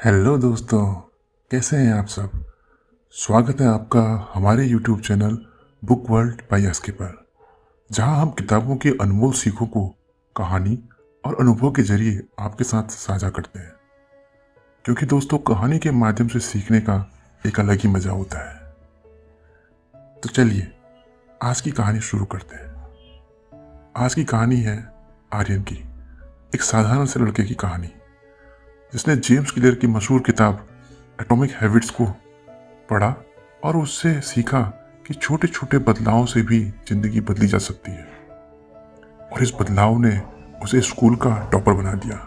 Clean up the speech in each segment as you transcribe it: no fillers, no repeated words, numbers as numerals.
Hello दोस्तों, कैसे हैं आप सब। स्वागत है आपका हमारे YouTube channel book world by SK पर, जहां हम किताबों की अनमोल सीखों को कहानी और अनुभव के जरिए आपके साथ साझा करते हैं। क्योंकि दोस्तों, कहानी के माध्यम से सीखने का एक अलग ही मजा होता है। तो चलिए आज की कहानी शुरू करते हैं। आज की कहानी है आर्यन की, एक साधारण से लड़के की कहानी जिसने जेम्स क्लियर की मशहूर किताब एटॉमिक हैबिट्स को पढ़ा और उससे सीखा कि छोटे छोटे बदलावों से भी जिंदगी बदली जा सकती है। और इस बदलाव ने उसे स्कूल का टॉपर बना दिया।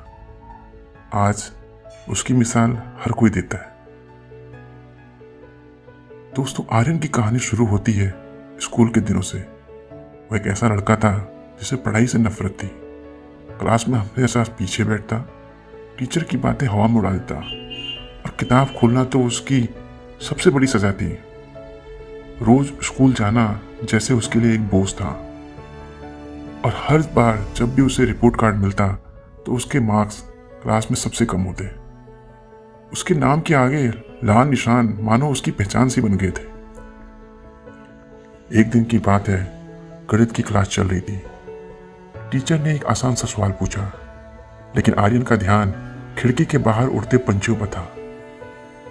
आज उसकी मिसाल हर कोई देता है। दोस्तों, आर्यन की कहानी शुरू होती है स्कूल के दिनों से। वो एक ऐसा लड़का था जिसे पढ़ाई से नफरत थी। क्लास में हमेशा पीछे बैठता, टीचर की बातें हवा में उड़ा देता और किताब खोलना तो उसकी सबसे बड़ी सजा थी। रोज स्कूल जाना जैसे उसके लिए एक बोझ था। और हर बार जब भी उसे रिपोर्ट कार्ड मिलता तो उसके मार्क्स क्लास में सबसे कम होते। उसके नाम के आगे लाल निशान मानो उसकी पहचान सी बन गए थे। एक दिन की बात है, गणित की क्लास चल रही थी। टीचर ने एक आसान सा सवाल पूछा, लेकिन आर्यन का ध्यान खिड़की के बाहर उड़ते पंछियों पर था।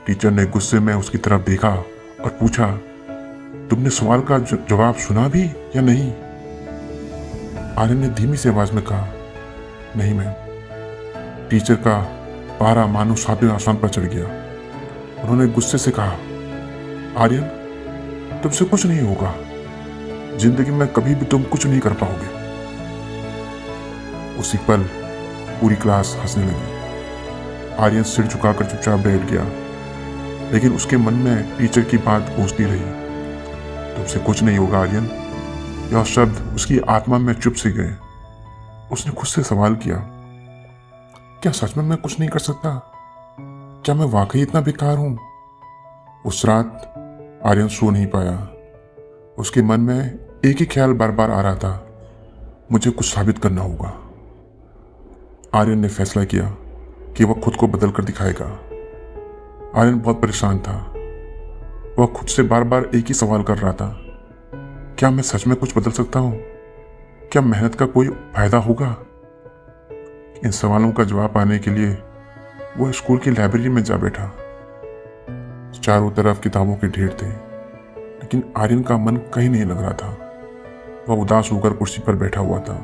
टीचर ने गुस्से में उसकी तरफ देखा और पूछा, तुमने सवाल का जवाब सुना भी या नहीं? आर्यन ने धीमी सी आवाज में कहा, नहीं मैम। टीचर का पारा मानो सातवें आसमान पर चढ़ गया। उन्होंने गुस्से से कहा, आर्यन, तुमसे कुछ नहीं होगा। जिंदगी में कभी भी तुम कुछ नहीं कर पाओगे। उसी पल पूरी क्लास हंसने लगी। आर्यन सिर झुकाकर चुपचाप बैठ गया, लेकिन उसके मन में टीचर की बात गूंजती रही, तुमसे कुछ नहीं होगा आर्यन। यह शब्द उसकी आत्मा में चुप से गए। उसने खुद से सवाल किया, क्या सच में मैं कुछ नहीं कर सकता? क्या मैं वाकई इतना बेकार हूं? उस रात आर्यन सो नहीं पाया। उसके मन में एक ही ख्याल बार बार आ रहा था, मुझे कुछ साबित करना होगा। आर्यन ने फैसला किया कि वह खुद को बदल कर दिखाएगा। आर्यन बहुत परेशान था। वह खुद से बार बार एक ही सवाल कर रहा था, क्या मैं सच में कुछ बदल सकता हूं? क्या मेहनत का कोई फायदा होगा? इन सवालों का जवाब पाने के लिए वह स्कूल की लाइब्रेरी में जा बैठा। चारों तरफ किताबों के ढेर थे, लेकिन आर्यन का मन कहीं नहीं लग रहा था। वह उदास होकर कुर्सी पर बैठा हुआ था,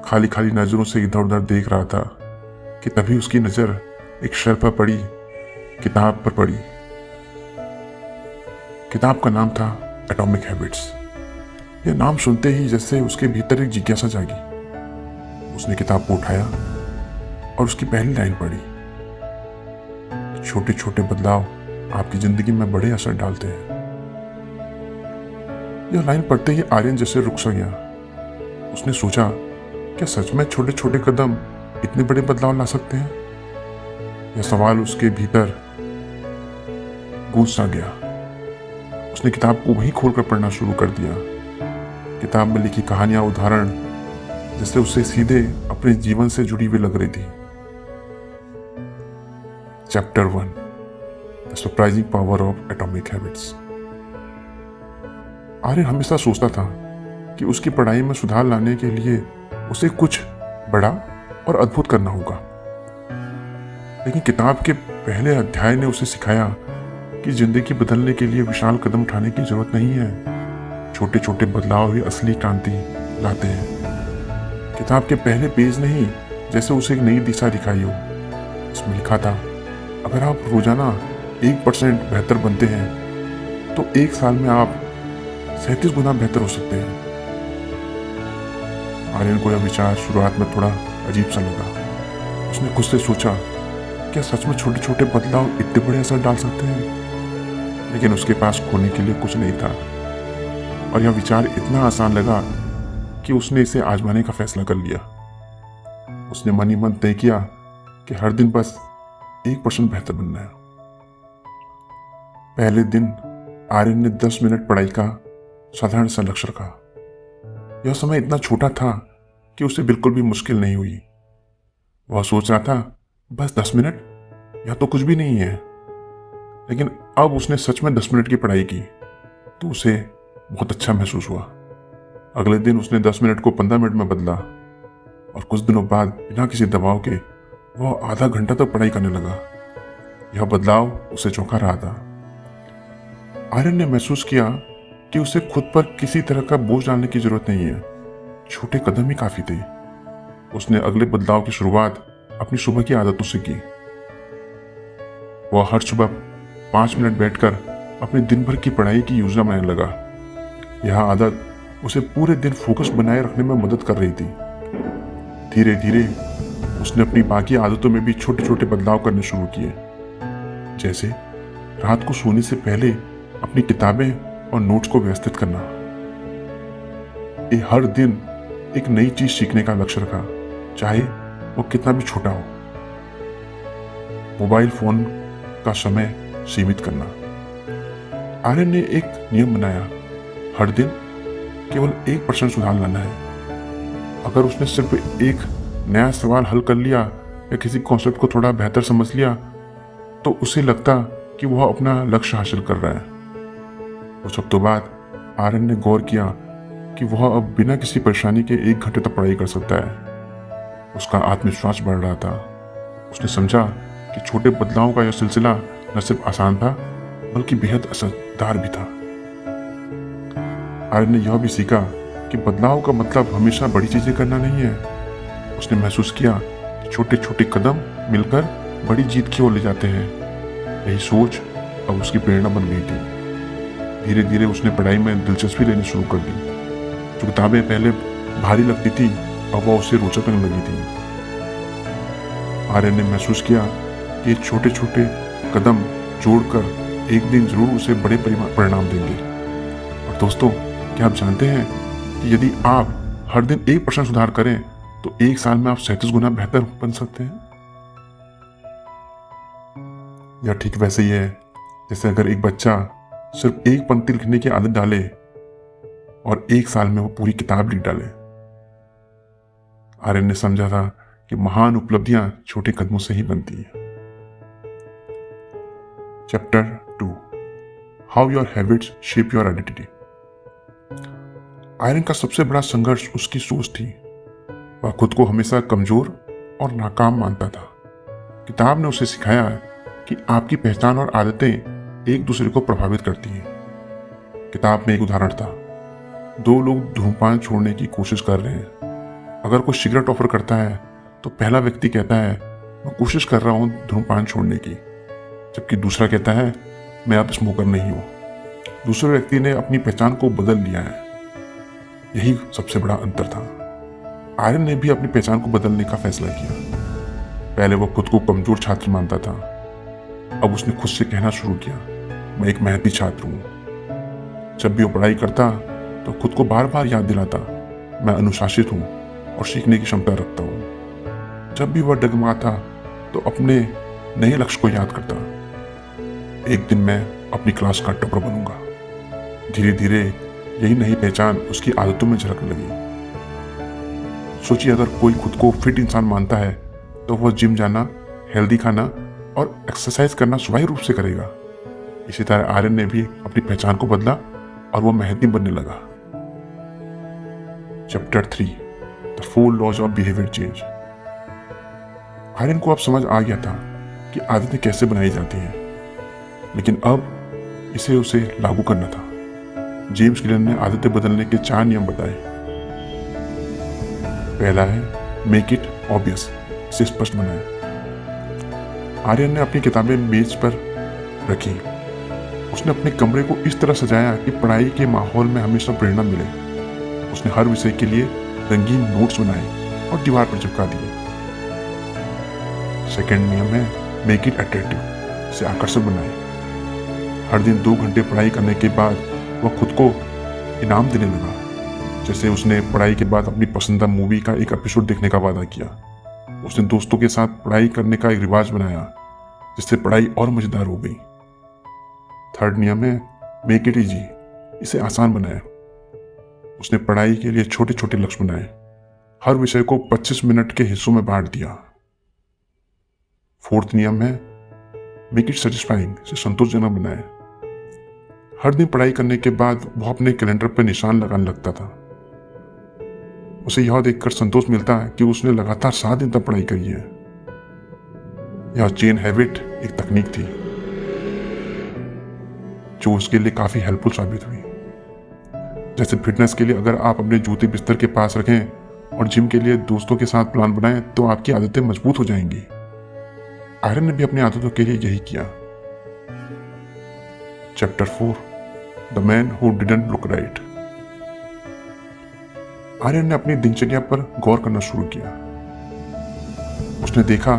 खाली खाली नजरों से इधर उधर देख रहा था कि तभी उसकी नजर एक शेल्फ पर पड़ी किताब पर पड़ी। किताब का नाम था एटॉमिक हैबिट्स। यह नाम सुनते ही जैसे उसके भीतर एक जिज्ञासा जागी। उसने किताब को उठाया और उसकी पहली लाइन पढ़ी, छोटे छोटे बदलाव आपकी जिंदगी में बड़े असर डालते हैं। यह लाइन पढ़ते ही आर्यन जैसे रुक सा गया। उसने सोचा, क्या सच में छोटे छोटे कदम इतने बड़े बदलाव ला सकते हैं? यह सवाल उसके भीतर गूंज सा गया। उसने किताब को वहीं खोलकर पढ़ना शुरू कर दिया। किताब में लिखी कहानियां, उदाहरण जैसे उसे सीधे अपने जीवन से जुड़ी हुई लग रही थी। Chapter 1, the surprising power of atomic habits. Aryan हमेशा सोचता था कि उसकी पढ़ाई में सुधार लाने के लिए उसे कुछ बड़ा और अद्भुत करना होगा। लेकिन किताब के पहले अध्याय ने उसे सिखाया कि जिंदगी बदलने के लिए विशाल कदम उठाने की जरूरत नहीं है। छोटे छोटे बदलाव ही असली क्रांति लाते हैं। किताब के पहले पेज ने ही जैसे उसे एक नई दिशा दिखाई हो। इसमें लिखा था, अगर आप रोजाना 1% बेहतर बनते हैं तो एक साल में आप 37 गुना बेहतर हो सकते हैं। आर्यन को यह विचार शुरुआत में थोड़ा अजीब सा लगा। उसने खुद से सोचा, क्या सच में छोटे छोटे बदलाव इतने बड़े असर डाल सकते हैं? लेकिन उसके पास खोने के लिए कुछ नहीं था, और यह विचार इतना आसान लगा कि उसने इसे आजमाने का फैसला कर लिया। उसने मन ही मन तय किया कि हर दिन बस 1% बेहतर बनना है। पहले दिन आर्यन ने 10 मिनट पढ़ाई का साधारण सा लक्ष्य रखा। यह समय इतना छोटा था कि उसे बिल्कुल भी मुश्किल नहीं हुई। वह सोच रहा था, बस 10 मिनट, यह तो कुछ भी नहीं है। लेकिन अब उसने सच में 10 मिनट की पढ़ाई की तो उसे बहुत अच्छा महसूस हुआ। अगले दिन उसने 10 मिनट को 15 मिनट में बदला और कुछ दिनों बाद बिना किसी दबाव के वह आधा घंटा तक पढ़ाई करने लगा। यह बदलाव उसे चौंका रहा था। आर्यन ने महसूस किया कि उसे खुद पर किसी तरह का बोझ डालने की जरूरत नहीं है, छोटे कदम ही काफी थे। उसने अगले बदलाव की शुरुआत अपनी सुबह की आदतों से की। वह हर सुबह 5 मिनट बैठकर अपने दिन भर की पढ़ाई की योजना बनाने लगा। यह आदत उसे पूरे दिन फोकस बनाए रखने में मदद कर रही थी। धीरे धीरे उसने अपनी बाकी आदतों में भी छोटे छोटे बदलाव करने शुरू किए, जैसे रात को सोने से पहले अपनी किताबें और नोट्स को व्यवस्थित करना। ये हर दिन एक नई चीज सीखने का लक्ष्य रखा, चाहे वो कितना भी छोटा हो। मोबाइल फोन का समय सीमित करना। आर्यन ने एक नियम बनाया, हर दिन केवल 1% सुधार लाना है। अगर उसने सिर्फ एक नया सवाल हल कर लिया या किसी कॉन्सेप्ट को थोड़ा बेहतर समझ लिया तो उसे लगता कि वह अपना लक्ष्य हासिल कर रहा है। कुछ हफ्तों बाद आर्यन ने गौर किया कि वह अब बिना किसी परेशानी के 1 घंटे तक पढ़ाई कर सकता है। उसका आत्मविश्वास बढ़ रहा था। उसने समझा कि छोटे बदलावों का यह सिलसिला न सिर्फ आसान था बल्कि बेहद असरदार भी था। आर्यन ने यह भी सीखा कि बदलाव का मतलब हमेशा बड़ी चीजें करना नहीं है। उसने महसूस किया कि छोटे छोटे कदम मिलकर बड़ी जीत की ओर ले जाते हैं। यही सोच अब उसकी प्रेरणा बन गई थी। धीरे धीरे उसने पढ़ाई में दिलचस्पी लेनी शुरू कर दी। जो किताबें पहले भारी लगती थी अब वह उसे रोचक लगने लगी थी। आर्यन ने महसूस किया कि छोटे छोटे कदम जोड़कर एक दिन जरूर उसे बड़े परिणाम देंगे। और दोस्तों, क्या आप जानते हैं कि यदि आप हर दिन 1% सुधार करें तो 1 साल में आप 37 गुना बेहतर बन सकते हैं। यह ठीक वैसे ही है जैसे अगर एक बच्चा सिर्फ एक पंक्ति लिखने की आदत डाले और 1 साल में वो पूरी किताब लिख डाले। आर्यन ने समझा था कि महान उपलब्धियां छोटे कदमों से ही बनती हैं। Chapter 2, how your habits shape your identity. Aryan का सबसे बड़ा संघर्ष उसकी सोच थी। वह खुद को हमेशा कमजोर और नाकाम मानता था। किताब ने उसे सिखाया कि आपकी पहचान और आदतें एक दूसरे को प्रभावित करती हैं। किताब में एक उदाहरण था, 2 लोग धूम्रपान छोड़ने की कोशिश कर रहे हैं। अगर कोई सिगरेट ऑफर करता है तो पहला व्यक्ति कहता है मैं कोशिश कर रहा हूं धूम्रपान छोड़ने की, जबकि दूसरा कहता है मैं अब स्मोकर नहीं हूं। दूसरे व्यक्ति ने अपनी पहचान को बदल लिया है। यही सबसे बड़ा अंतर था। आर्यन ने भी अपनी पहचान को बदलने का फैसला किया। पहले वो खुद को कमजोर छात्र मानता था। अब उसने खुद से कहना शुरू किया मैं एक मेहनती छात्र हूं। जब भी वो पढ़ाई करता तो खुद को बार बार याद दिलाता मैं अनुशासित हूं और सीखने की क्षमता रखता हूं। जब भी वह डगमगाता तो अपने नए लक्ष्य को याद करता, एक दिन मैं अपनी क्लास का टॉपर बनूंगा। धीरे धीरे यही नई पहचान उसकी आदतों में झलकने लगी। सोचिए, अगर कोई खुद को फिट इंसान मानता है तो वह जिम जाना, हेल्दी खाना और एक्सरसाइज करना स्वाभाविक रूप से करेगा। इसी तरह आर्यन ने भी अपनी पहचान को बदला और वह मेहनती बनने लगा। Chapter 3, the 4 laws of behaviour change. Aryan को अब समझ आ गया था कि आदतें कैसे बनाई जाती हैं, लेकिन अब इसे उसे लागू करना था। जेम्स क्लियर ने आदतें बदलने के 4 नियम बताए। पहला है मेक इट ऑब्वियस, इसे स्पष्ट बनाएं। आर्यन ने अपनी किताबें मेज पर रखी। उसने अपने कमरे को इस तरह सजाया कि पढ़ाई के माहौल में हमेशा प्रेरणा मिले। उसने हर विषय के लिए रंगीन नोट्स बनाए और दीवार पर चिपका दिए। सेकंड नियम है मेक इट अट्रैक्टिव, इसे आकर्षक बनाए। हर दिन 2 घंटे पढ़ाई करने के बाद वह खुद को इनाम देने लगा। जैसे उसने पढ़ाई के बाद अपनी पसंदीदा मूवी का एक एपिसोड देखने का वादा किया। उसने दोस्तों के साथ पढ़ाई करने का एक रिवाज बनाया, जिससे पढ़ाई और मजेदार हो गई। थर्ड नियम है मेक इट इजी, इसे आसान बनाए। उसने पढ़ाई के लिए छोटे छोटे लक्ष्य बनाए। हर विषय को 25 मिनट के हिस्सों में बांट दिया। फोर्थ नियम है मेक इट सेटिस्फाइंग से संतोषजनक बनाए। हर दिन पढ़ाई करने के बाद वो अपने कैलेंडर पर निशान लगाने लगता था। उसे यह देखकर संतोष मिलता है कि उसने लगातार 7 दिन तक पढ़ाई करी है। यह चेन हैबिट एक तकनीक थी जो उसके लिए काफी हेल्पफुल साबित हुई। जैसे फिटनेस के लिए अगर आप अपने जूते बिस्तर के पास रखें और जिम के लिए दोस्तों के साथ प्लान बनाएं तो आपकी आदतें मजबूत हो जाएंगी। आर्यन ने भी अपनी आदतों के लिए यही किया। Chapter 4 the man who didn't look right. Aryan ने अपनी दिनचर्या पर गौर करना शुरू किया। उसने देखा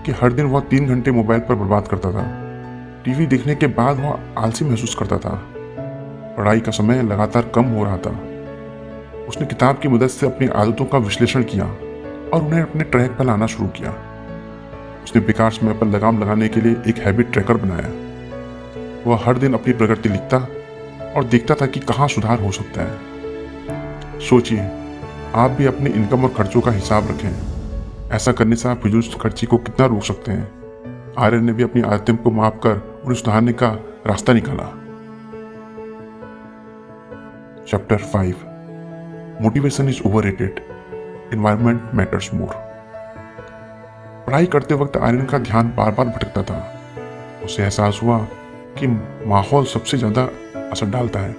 कि हर दिन वह 3 घंटे मोबाइल पर बर्बाद करता था। टीवी देखने के बाद वह आलसी महसूस करता था। पढ़ाई का समय लगातार कम हो रहा था। उसने किताब की मदद से अपनी आदतों का विश्लेषण किया और उन्हें अपने ट्रैक पर लाना शुरू किया। उसने बेकार समय पर लगाम लगाने के लिए एक हैबिट ट्रैकर बनाया। वह हर दिन अपनी प्रगति लिखता और देखता था कि कहाँ सुधार हो सकता है। सोचिए, आप भी अपने इनकम और खर्चों का हिसाब रखें। ऐसा करने से आप फिजूल खर्ची को कितना रोक सकते हैं। आर्यन ने भी अपनी आदतें को माप कर उन्हें सुधारने का रास्ता निकाला। Chapter 5 motivation is overrated, environment matters more. पढ़ाई करते वक्त आर्यन का ध्यान बार बार भटकता था। उसे एहसास हुआ कि माहौल सबसे ज्यादा असर डालता है।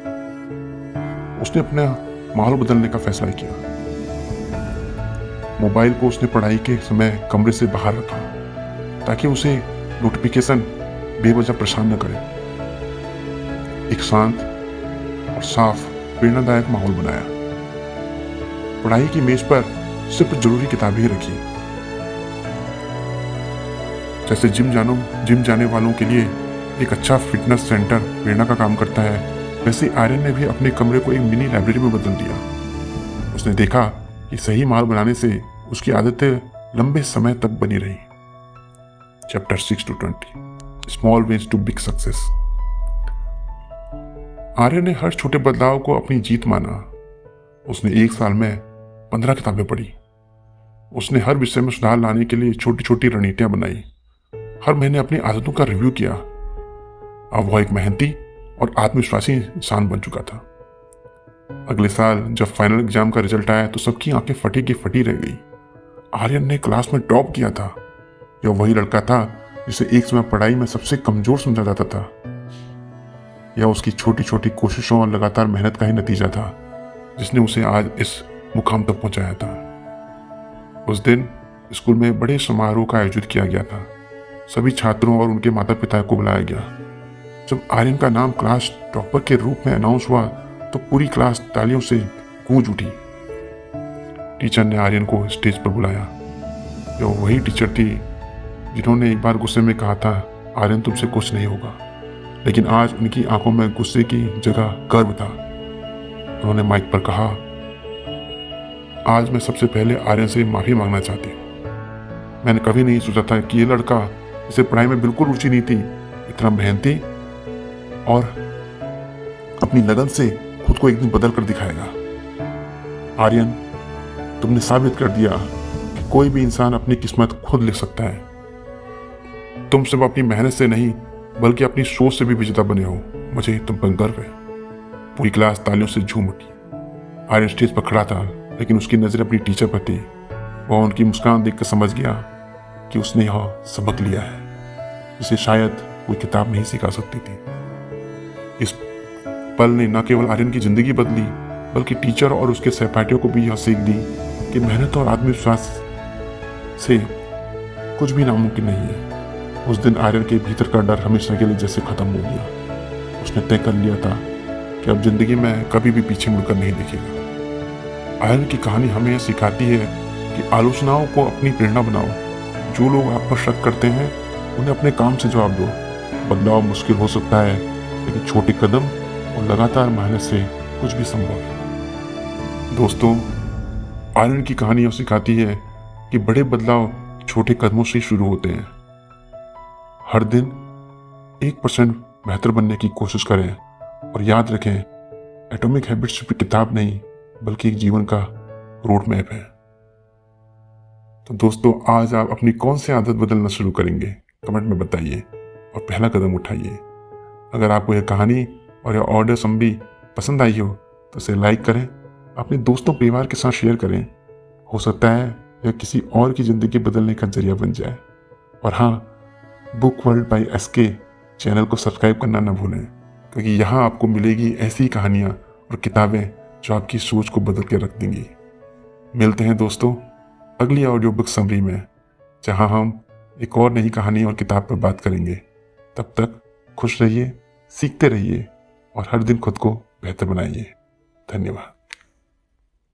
उसने अपना माहौल बदलने का फैसला किया। मोबाइल को उसने पढ़ाई के समय कमरे से बाहर रखा ताकि उसे नोटिफिकेशन बेवजह परेशान न करे। एक शांत और साफ प्रेरणादायक माहौल बनाया। पढ़ाई की मेज पर सिर्फ जरूरी किताबें ही रखी। जैसे जिम जाने वालों के लिए एक अच्छा फिटनेस सेंटर प्रेरणा का काम करता है, वैसे आर्यन ने भी अपने कमरे को एक मिनी लाइब्रेरी में बदल दिया। उसने देखा कि सही माहौल बनाने से उसकी आदतें लंबे समय तक बनी रही। Chapter 6 to 20 small wins to big success. Aryan ने हर छोटे बदलाव को अपनी जीत माना। उसने 1 साल में 15 किताबें पढ़ी। उसने हर विषय में सुधार लाने के लिए छोटी छोटी रणनीतियां बनाई। हर महीने अपनी आदतों का रिव्यू किया। अब वह एक मेहनती और आत्मविश्वासी इंसान बन चुका था। अगले साल जब फाइनल एग्जाम का रिजल्ट आया तो सबकी आंखें फटी की फटी रह गई। आर्यन ने क्लास में टॉप किया था। यह वही लड़का था जिसे एक समय पढ़ाई में सबसे कमजोर समझा जाता था। यह उसकी छोटी छोटी कोशिशों और लगातार मेहनत का ही नतीजा था जिसने उसे आज इस मुकाम तक पहुंचाया था। उस दिन स्कूल में बड़े समारोह का आयोजित किया गया था। सभी छात्रों और उनके माता पिता को बुलाया गया। जब आर्यन का नाम क्लास टॉपर के रूप में अनाउंस हुआ तो पूरी क्लास तालियों से गूंज उठी। टीचर ने आर्यन को स्टेज पर बुलाया। यह वही टीचर थी जिन्होंने एक बार गुस्से में कहा था, आर्यन तुमसे कुछ नहीं होगा, लेकिन आज उनकी आंखों में गुस्से की जगह गर्व था। उन्होंने माइक पर कहा, आज मैं सबसे पहले आर्यन से माफी मांगना चाहती हूँ। मैंने कभी नहीं सोचा था कि ये लड़का, जिसे पढ़ाई में बिल्कुल रुचि नहीं थी, इतना मेहनती और अपनी लगन से खुद को एक दिन बदल कर दिखाएगा। आर्यन, तुमने साबित कर दिया कि कोई भी इंसान अपनी किस्मत खुद लिख सकता है। तुम सिर्फ अपनी मेहनत से नहीं बल्कि अपनी सोच से भी विजेता बने हो। मुझे तुम पर गर्व है। पूरी क्लास तालियों से झूम उठी। आर्यन स्टेज पर खड़ा था लेकिन उसकी नजर अपनी टीचर पर थी। वह उनकी मुस्कान देखकर समझ गया कि उसने यह सबक लिया है जिसे शायद कोई किताब नहीं सिखा सकती थी। इस पल ने न केवल आर्यन की जिंदगी बदली बल्कि टीचर और उसके सहपाठियों को भी यह सीख दी कि मेहनत और आत्मविश्वास से कुछ भी नामुमकिन नहीं है। उस दिन आर्यन के भीतर का डर हमेशा के लिए जैसे खत्म हो गया। उसने तय कर लिया था कि अब जिंदगी में कभी भी पीछे मुड़कर नहीं देखेगा। आर्यन की कहानी हमें यह सिखाती है कि आलोचनाओं को अपनी प्रेरणा बनाओ। जो लोग आप पर शक करते हैं उन्हें अपने काम से जवाब दो। बदलाव मुश्किल हो सकता है लेकिन छोटे कदम और लगातार मेहनत से कुछ भी संभव है। दोस्तों, आर्यन की कहानी यह सिखाती है कि बड़े बदलाव छोटे कदमों से शुरू होते हैं। हर दिन 1% बेहतर बनने की कोशिश करें और याद रखें, एटॉमिक हैबिट्स सिर्फ किताब नहीं बल्कि एक जीवन का रोड मैप है। तो दोस्तों, आज आप अपनी कौन सी आदत बदलना शुरू करेंगे? कमेंट में बताइए। और पहला कदम उठाइए। अगर आपको यह कहानी और यह ऑडियो समरी पसंद आई हो तो इसे लाइक करें, अपने दोस्तों परिवार के साथ शेयर करें। हो सकता है यह किसी और की ज़िंदगी बदलने का जरिया बन जाए। और हाँ, book world bye SK channel को सब्सक्राइब करना न भूलें, क्योंकि यहाँ आपको मिलेगी ऐसी कहानियाँ और किताबें जो आपकी सोच को बदल के रख देंगी। मिलते हैं दोस्तों अगली ऑडियो बुक समरी में, जहाँ हम एक और नई कहानी और किताब पर बात करेंगे। तब तक खुश रहिए, सीखते रहिए और हर दिन खुद को बेहतर बनाइए। धन्यवाद।